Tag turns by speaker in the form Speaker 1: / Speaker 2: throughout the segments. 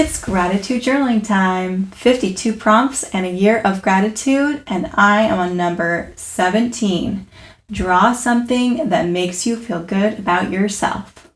Speaker 1: It's gratitude journaling time. 52 prompts and a year of gratitude, and I am on number 17. Draw something that makes you feel good about yourself.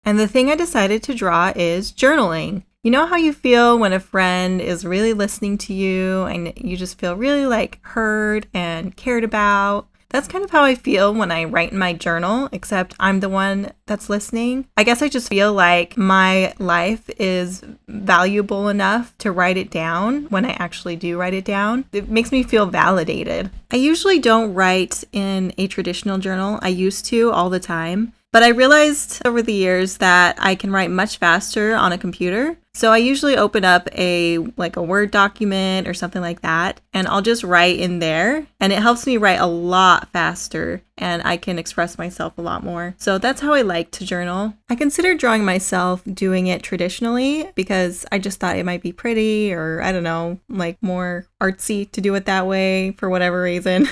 Speaker 1: And the thing I decided to draw is journaling. You know how you feel when a friend is really listening to you and you just feel really heard and cared about? That's kind of how I feel when I write in my journal, except I'm the one that's listening. I guess I just feel like my life is valuable enough to write it down when I actually do write it down. It makes me feel validated. I usually don't write in a traditional journal. I used to all the time. But I realized over the years that I can write much faster on a computer. So I usually open up a Word document or something like that, and I'll just write in there, and it helps me write a lot faster, and I can express myself a lot more. So that's how I like to journal. I considered drawing myself doing it traditionally because I just thought it might be pretty or I don't know, more artsy to do it that way for whatever reason.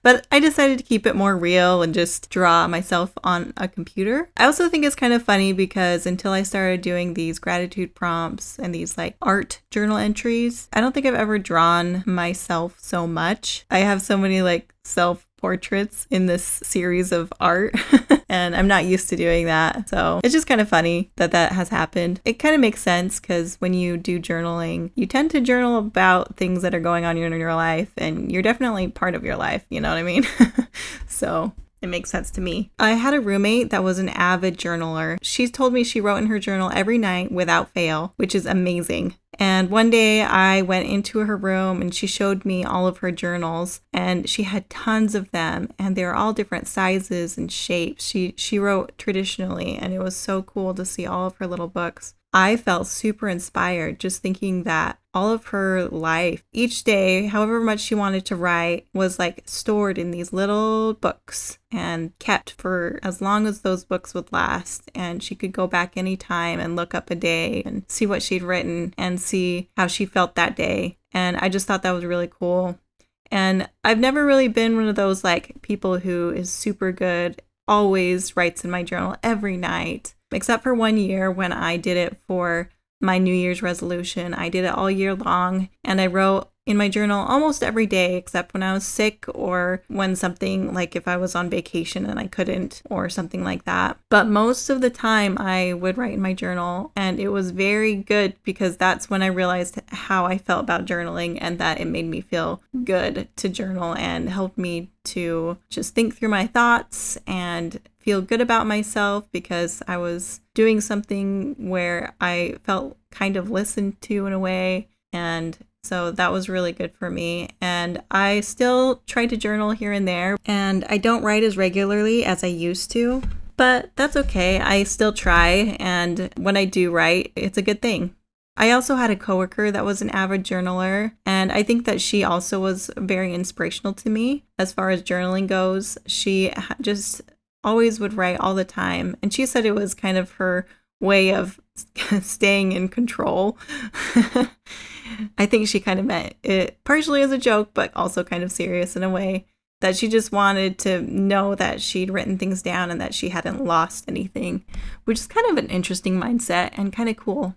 Speaker 1: But I decided to keep it more real and just draw myself on a computer. I also think it's kind of funny because until I started doing these gratitude prompts and these art journal entries, I don't think I've ever drawn myself so much. I have so many self-portraits in this series of art and I'm not used to doing that. So it's just kind of funny that has happened. It kind of makes sense because when you do journaling, you tend to journal about things that are going on in your life and you're definitely part of your life, you know what I mean? So it makes sense to me. I had a roommate that was an avid journaler. She told me she wrote in her journal every night without fail, which is amazing. And one day I went into her room and she showed me all of her journals and she had tons of them and they were all different sizes and shapes. She wrote traditionally and it was so cool to see all of her little books. I felt super inspired just thinking that all of her life, each day, however much she wanted to write, was stored in these little books and kept for as long as those books would last. And she could go back anytime and look up a day and see what she'd written and see how she felt that day. And I just thought that was really cool. And I've never really been one of those people who is super good, always writes in my journal every night. Except for one year when I did it for my New Year's resolution. I did it all year long and I wrote in my journal almost every day except when I was sick or when something if I was on vacation and I couldn't or something like that. But most of the time I would write in my journal and it was very good because that's when I realized how I felt about journaling and that it made me feel good to journal and helped me to just think through my thoughts and feel good about myself because I was doing something where I felt kind of listened to in a way. And so that was really good for me. And I still try to journal here and there. And I don't write as regularly as I used to. But that's okay. I still try. And when I do write, it's a good thing. I also had a coworker that was an avid journaler, and I think that she also was very inspirational to me as far as journaling goes. She just always would write all the time, and she said it was kind of her way of staying in control. I think she kind of meant it partially as a joke, but also kind of serious in a way, that she just wanted to know that she'd written things down and that she hadn't lost anything, which is kind of an interesting mindset and kind of cool.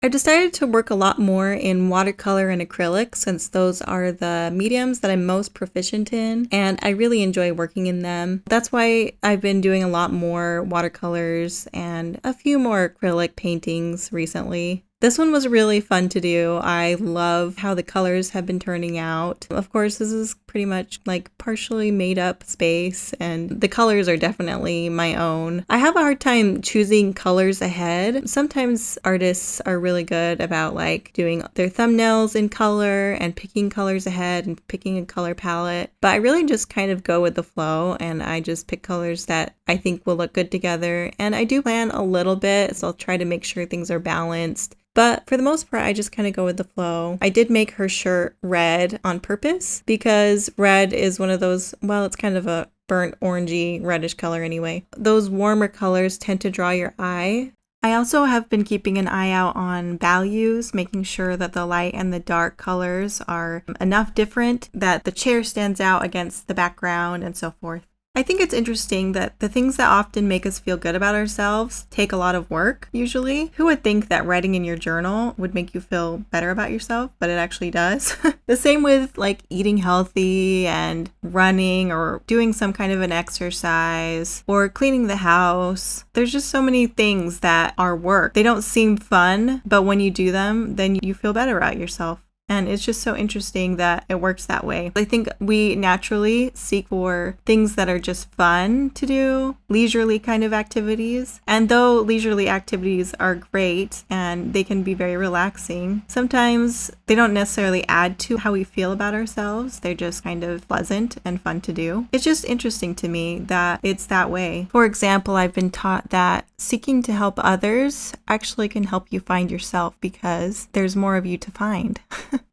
Speaker 1: I've decided to work a lot more in watercolor and acrylic since those are the mediums that I'm most proficient in, and I really enjoy working in them. That's why I've been doing a lot more watercolors and a few more acrylic paintings recently. This one was really fun to do. I love how the colors have been turning out. Of course, this is pretty much partially made up space and the colors are definitely my own. I have a hard time choosing colors ahead. Sometimes artists are really good about doing their thumbnails in color and picking colors ahead and picking a color palette. But I really just kind of go with the flow and I just pick colors that I think will look good together. And I do plan a little bit, so I'll try to make sure things are balanced. But for the most part, I just kind of go with the flow. I did make her shirt red on purpose because red is one of those, well, it's kind of a burnt orangey reddish color anyway. Those warmer colors tend to draw your eye. I also have been keeping an eye out on values, making sure that the light and the dark colors are enough different that the chair stands out against the background and so forth. I think it's interesting that the things that often make us feel good about ourselves take a lot of work, usually. Who would think that writing in your journal would make you feel better about yourself, but it actually does. The same with like eating healthy and running or doing some kind of an exercise or cleaning the house. There's just so many things that are work. They don't seem fun, but when you do them, then you feel better about yourself. And it's just so interesting that it works that way. I think we naturally seek for things that are just fun to do, leisurely kind of activities. And though leisurely activities are great and they can be very relaxing, sometimes they don't necessarily add to how we feel about ourselves. They're just kind of pleasant and fun to do. It's just interesting to me that it's that way. For example, I've been taught that seeking to help others actually can help you find yourself because there's more of you to find.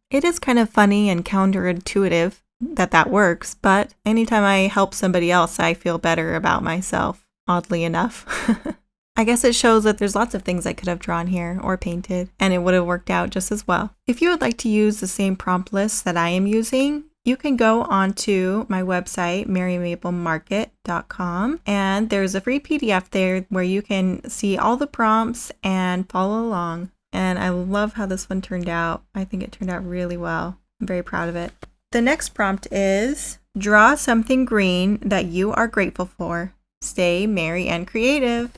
Speaker 1: It is kind of funny and counterintuitive that works, but anytime I help somebody else, I feel better about myself, oddly enough. I guess it shows that there's lots of things I could have drawn here or painted, and it would have worked out just as well. If you would like to use the same prompt list that I am using, you can go onto my website, merrymabelmarket.com, and there's a free PDF there where you can see all the prompts and follow along. And I love how this one turned out. I think it turned out really well. I'm very proud of it. The next prompt is draw something green that you are grateful for. Stay merry and creative.